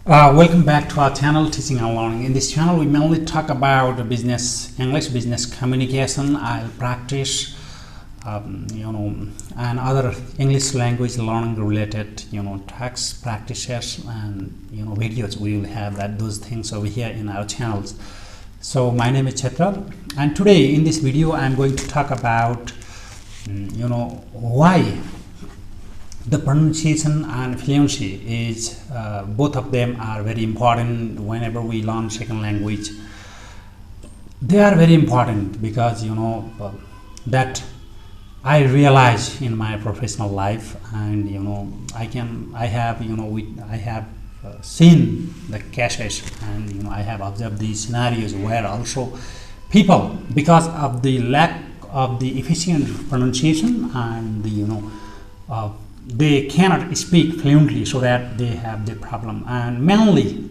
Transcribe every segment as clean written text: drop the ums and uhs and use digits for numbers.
Welcome back to our channel, Teaching and Learning. In this channel, we mainly talk about English business communication. I'll practice, and other English language learning related, text practices and videos. We will have those things over here in our channels. So my name is Chetra, and today in this video, I'm going to talk about, why the pronunciation and fluency is both of them are very important whenever we learn second language. They are very important because that I realize in my professional life, and I have seen the cases, and I have observed these scenarios where also people, because of the lack of the efficient pronunciation and the they cannot speak fluently, so that they have the problem. And mainly,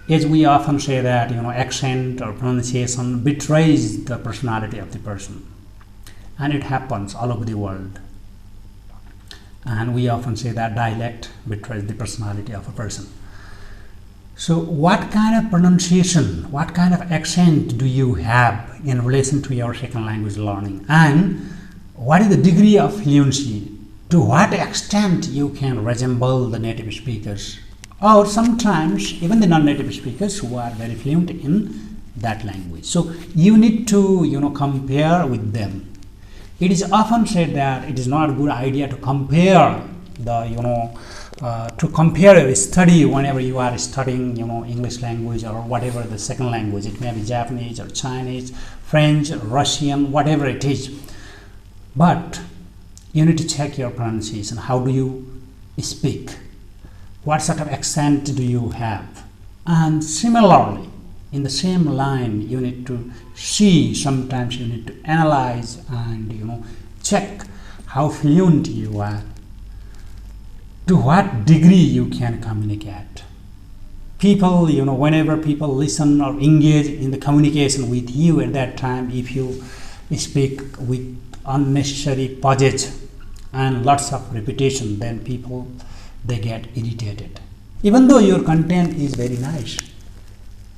as we often say that accent or pronunciation betrays the personality of the person, and it happens all over the world. And we often say that dialect betrays the personality of a person. So what kind of pronunciation, what kind of accent do you have in relation to your second language learning, and what is the degree of fluency? To what extent you can resemble the native speakers, or sometimes even the non-native speakers who are very fluent in that language. So you need to compare with them. It is often said that it is not a good idea to compare a study whenever you are studying English language or whatever the second language. It may be Japanese or Chinese, French, Russian, whatever it is. But you need to check your pronunciation. How do you speak? What sort of accent do you have? And similarly, in the same line, you need to see, sometimes you need to analyze and check how fluent you are, to what degree you can communicate. People, whenever people listen or engage in the communication with you at that time, if you speak with unnecessary pauses and lots of repetition, then people, they get irritated. Even though your content is very nice,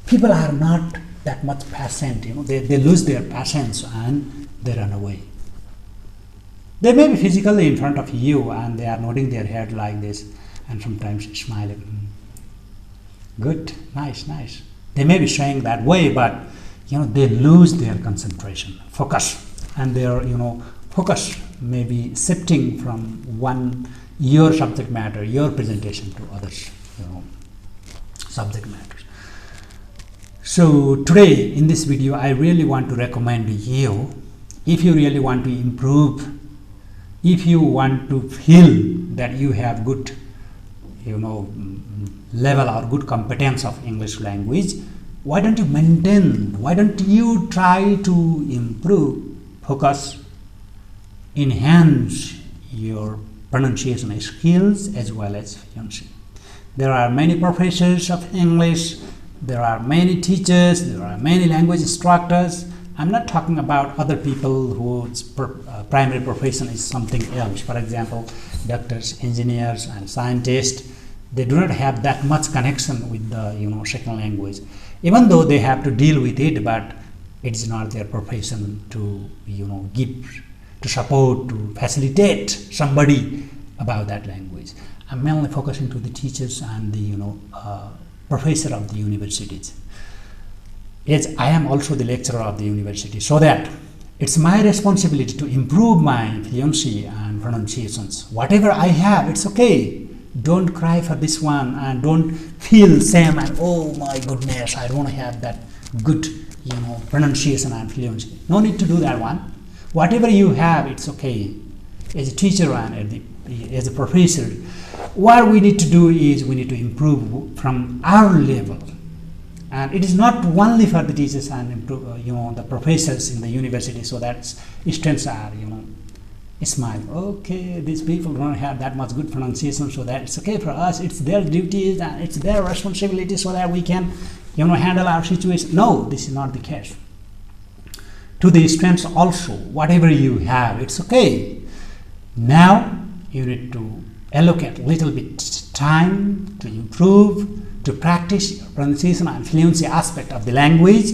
people are not that much patient. They lose their patience and they run away. They may be physically in front of you and they are nodding their head like this and sometimes smiling. Good, nice. They may be saying that way, but they lose their concentration, focus, and their focus may be shifting from your subject matter, your presentation, to others subject matters. So today in this video, I really want to recommend you, if you really want to improve, if you want to feel that you have good level or good competence of English language, why don't you try to improve, focus, enhance your pronunciation skills as well as fluency. There are many professors of English, there are many teachers, there are many language instructors. I'm not talking about other people whose primary profession is something else. For example, doctors, engineers, and scientists, they do not have that much connection with the second language, even though they have to deal with it, but it is not their profession to give, to support, to facilitate somebody about that language. I'm mainly focusing to the teachers and the professor of the universities. Yes, I am also the lecturer of the university, so that it's my responsibility to improve my fluency and pronunciations. Whatever I have, it's okay. Don't cry for this one, and don't feel shame and oh my goodness, I don't have that good pronunciation and fluency. No need to do that one. Whatever you have, it's okay. As a teacher and as a professor, what we need to do is we need to improve from our level. And it is not only for the teachers and improve, the professors in the university, so that students are smile. Okay, these people don't have that much good pronunciation, so that it's okay for us. It's their duties and it's their responsibility, so that we can handle our situation. No, this is not the case. To the students also, whatever you have, it's okay. Now you need to allocate a little bit time to improve to practice pronunciation and fluency aspect of the language,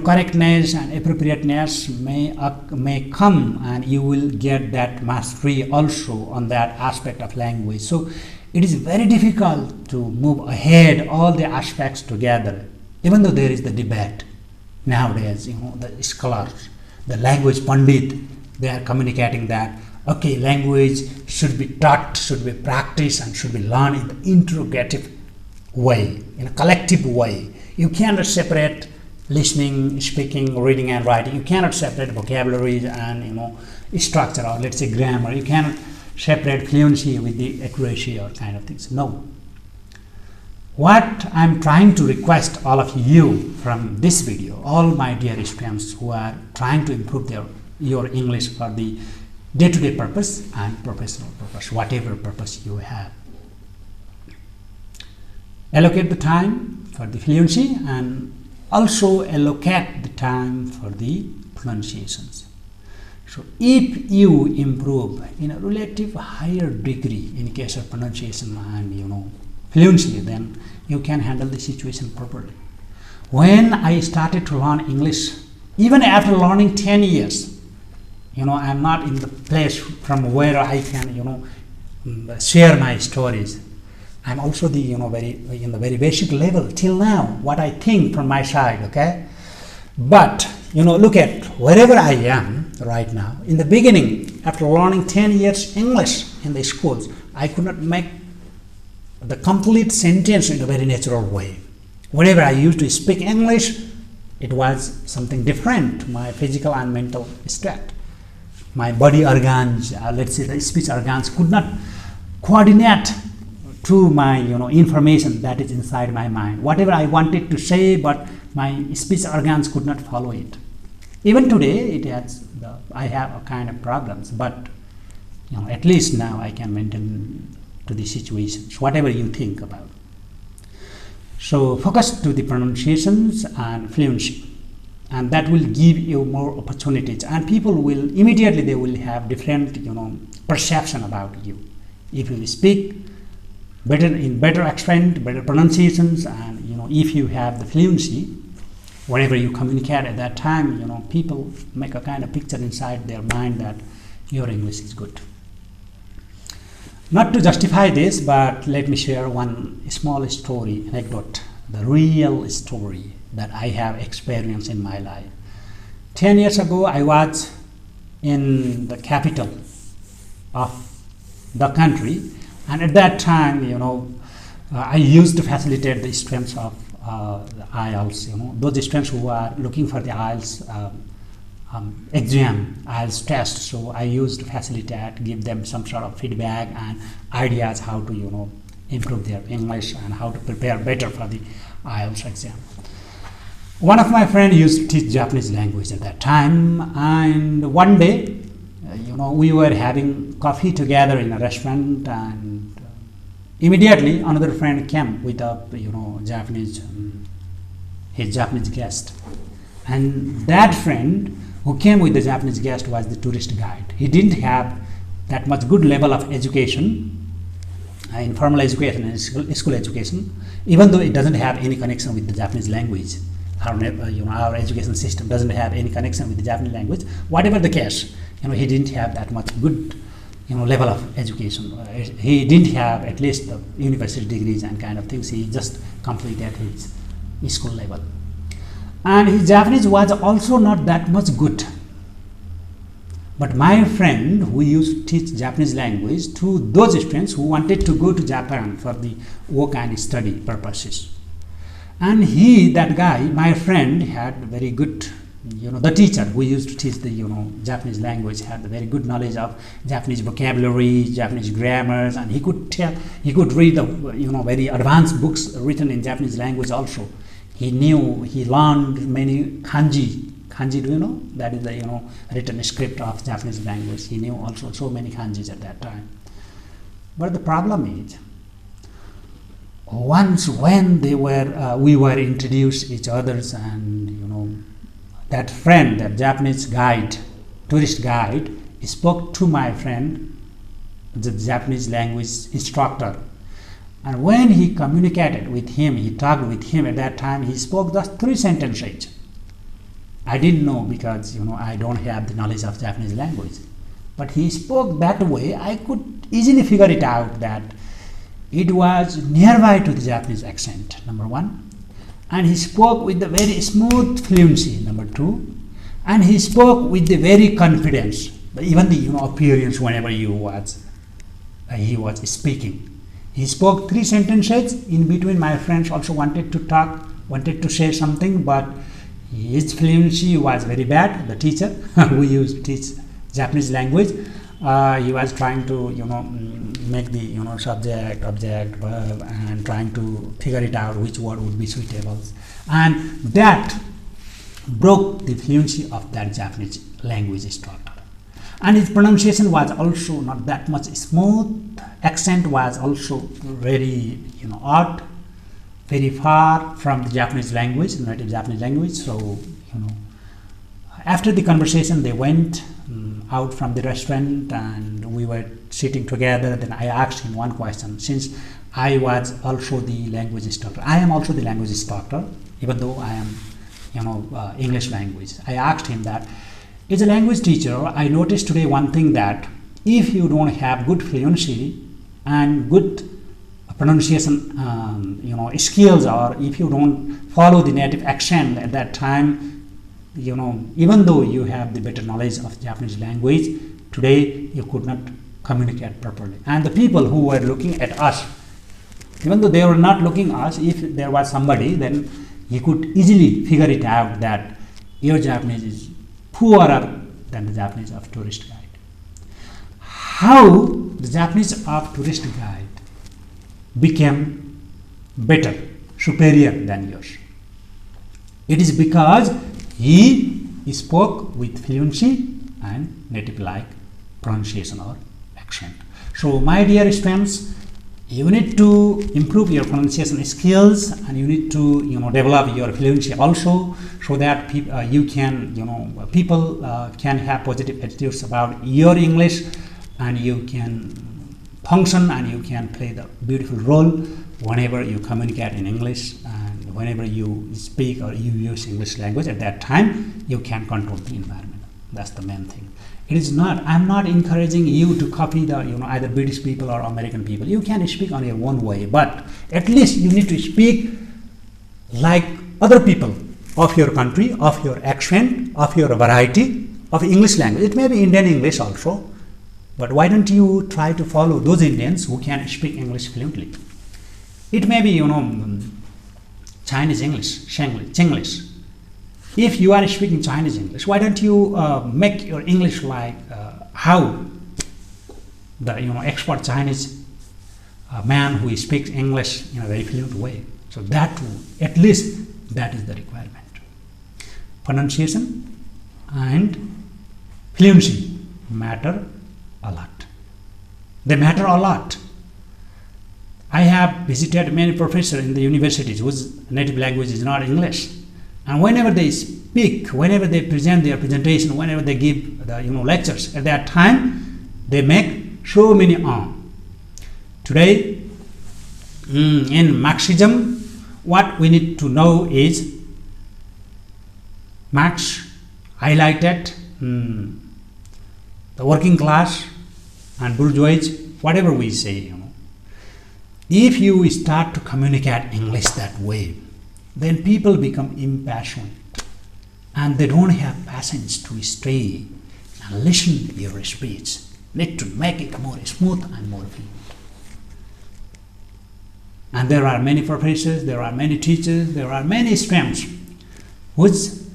correctness and appropriateness may come, and you will get that mastery also on that aspect of language. So it is very difficult to move ahead all the aspects together, even though there is the debate nowadays. The scholars, the language pandit, they are communicating that okay, language should be taught, should be practiced, and should be learned in the interrogative way, in a collective way. You cannot separate listening, speaking, reading, and writing. You cannot separate vocabulary and structure, or let's say grammar. You cannot separate fluency with the accuracy or kind of things. No. What I'm trying to request all of you from this video, all my dear students who are trying to improve your English for the day-to-day purpose and professional purpose, whatever purpose you have. Allocate the time for the fluency and also allocate the time for the pronunciations. So if you improve in a relative higher degree in case of pronunciation and fluency, then you can handle the situation properly. When I started to learn English, even after learning 10 years, I'm not in the place from where I can share my stories. I'm also the in the very basic level till now, what I think from my side, okay? But look at wherever I am right now. In the beginning, after learning 10 years English in the schools, I could not make the complete sentence in a very natural way. Whenever I used to speak English, it was something different, my physical and mental state. My body organs, let's say the speech organs, could not coordinate to my information that is inside my mind. Whatever I wanted to say, but my speech organs could not follow it. Even today, I have a kind of problems, but at least now I can maintain to the situations, whatever you think about. So focus to the pronunciations and fluency, and that will give you more opportunities, and people will immediately, they will have different perception about you. If you speak better accent, better pronunciations, and if you have the fluency, whenever you communicate at that time, people make a kind of picture inside their mind that your English is good. Not to justify this, but let me share one small story, anecdote, the real story that I have experienced in my life. 10 years ago, I was in the capital of the country, and at that time, I used to facilitate the students of the IELTS, those students who are looking for the IELTS exam, IELTS test. So I used to facilitate, give them some sort of feedback and ideas how to, improve their English and how to prepare better for the IELTS exam. One of my friends used to teach Japanese language at that time, and one day, we were having coffee together in a restaurant, and immediately another friend came with a his Japanese guest, and that friend who came with the Japanese guest was the tourist guide. He didn't have that much good level of education, informal education and school education, even though it doesn't have any connection with the Japanese language. Our education system doesn't have any connection with the Japanese language. Whatever the case, he didn't have that much good level of education. He didn't have at least the university degrees and kind of things. He just completed his school level, and his Japanese was also not that much good. But my friend who used to teach Japanese language to those students who wanted to go to Japan for the work and study purposes, and that guy, my friend, had very good, the teacher who used to teach the Japanese language had very good knowledge of Japanese vocabulary, Japanese grammars, and he could read the very advanced books written in Japanese language also. He learned many kanji. Kanji, do you know? That is the written script of Japanese language. He knew also so many kanjis at that time. But the problem is, once when we were introduced each others, and that friend, that Japanese guide, tourist guide, spoke to my friend, the Japanese language instructor, And when he communicated with him, he talked with him at that time, he spoke just 3 sentences. I didn't know because I don't have the knowledge of Japanese language. But he spoke that way, I could easily figure it out that it was nearby to the Japanese accent, number 1. And he spoke with the very smooth fluency, number 2. And he spoke with the very confidence, even the appearance whenever he was speaking. He spoke 3 sentences. In between, my friends also wanted to talk, wanted to say something, but his fluency was very bad. The teacher who used to teach Japanese language, he was trying to make the subject, object, verb, and trying to figure it out which word would be suitable, and that broke the fluency of that Japanese language instructor. And his pronunciation was also not that much smooth. Accent was also very odd, very far from the Japanese language, native Japanese language. So after the conversation, they went out from the restaurant, and we were sitting together. Then I asked him one question. Since I was also the language instructor, I am also the language instructor, even though I am English language. I asked him that, as a language teacher, I noticed today one thing, that if you don't have good fluency and good pronunciation skills, or if you don't follow the native accent at that time, even though you have the better knowledge of Japanese language, today you could not communicate properly. And the people who were looking at us, even though they were not looking at us, if there was somebody, then he could easily figure it out that your Japanese is poorer than the Japanese of tourist guide. How the Japanese of tourist guide became better, superior than yours? It is because he spoke with fluency and native-like pronunciation or accent. So, my dear students, you need to improve your pronunciation skills, and you need to develop your fluency also, so that people can have positive attitudes about your English, and you can function and you can play the beautiful role whenever you communicate in English, and whenever you speak or you use English language. At that time, you can control the environment. That's the main thing. It is not, I'm not encouraging you to copy the either British people or American people. You can speak on your own way, but at least you need to speak like other people of your country, of your accent, of your variety of English language. It may be Indian English also, but why don't you try to follow those Indians who can speak English fluently? It may be Chinese English, Chinglish. If you are speaking Chinese English, why don't you make your English like how the expert Chinese man who speaks English in a very fluent way? So that at least that is the requirement. Pronunciation and fluency matter a lot. They matter a lot. I have visited many professors in the universities whose native language is not English. And whenever they speak, whenever they present their presentation, whenever they give the lectures, at that time they make so many Today, in Marxism, what we need to know is Marx highlighted the working class and bourgeoisie, whatever we say. If you start to communicate English that way, then people become impassioned and they don't have patience to stay and listen to your speech. Need to make it more smooth and more fluent. And there are many professors, there are many teachers, there are many students whose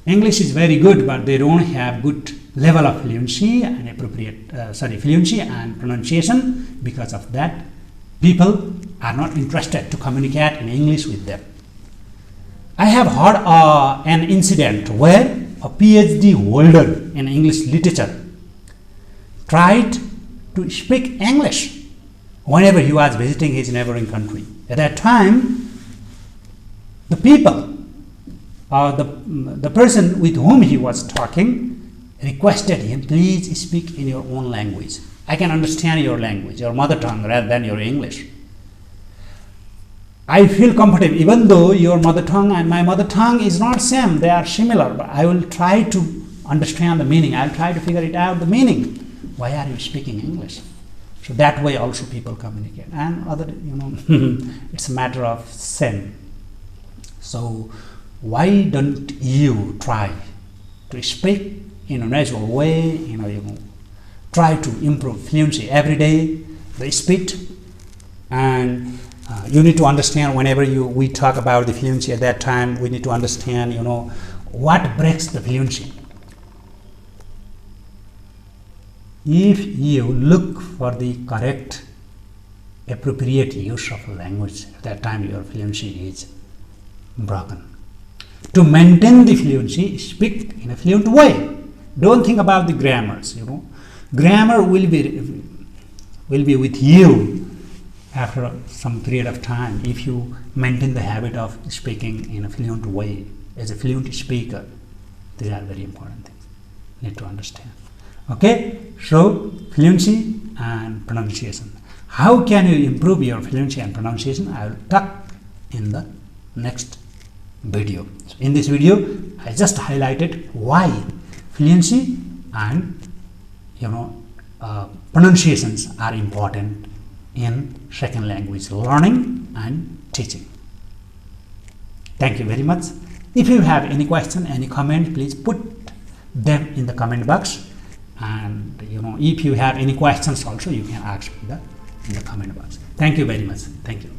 English is very good, but they don't have good level of fluency and fluency and pronunciation. Because of that, people are not interested to communicate in English with them. I have heard an incident where a PhD holder in English literature tried to speak English whenever he was visiting his neighboring country. At that time, the people, the person with whom he was talking, requested him, please speak in your own language. I can understand your language, your mother tongue, rather than your English. I feel comfortable, even though your mother tongue and my mother tongue is not same, they are similar, but I will try to understand the meaning. I'll try to figure it out the meaning. Why are you speaking English? So that way also people communicate. And other, it's a matter of same. So why don't you try to speak in a natural way? Try to improve fluency every day, the speed, and you need to understand whenever we talk about the fluency at that time, we need to understand, what breaks the fluency. If you look for the correct, appropriate use of language, at that time your fluency is broken. To maintain the fluency, speak in a fluent way. Don't think about the grammars. Grammar will be with you after some period of time if you maintain the habit of speaking in a fluent way. As a fluent speaker, these are very important things you need to understand. Okay, so fluency and pronunciation. How can you improve your fluency and pronunciation? I will talk in the next video. So in this video, I just highlighted why fluency and pronunciations are important in second language learning and teaching. Thank you very much. If you have any question, any comment, please put them in the comment box. And if you have any questions also, you can ask me in the comment box. Thank you very much. Thank you.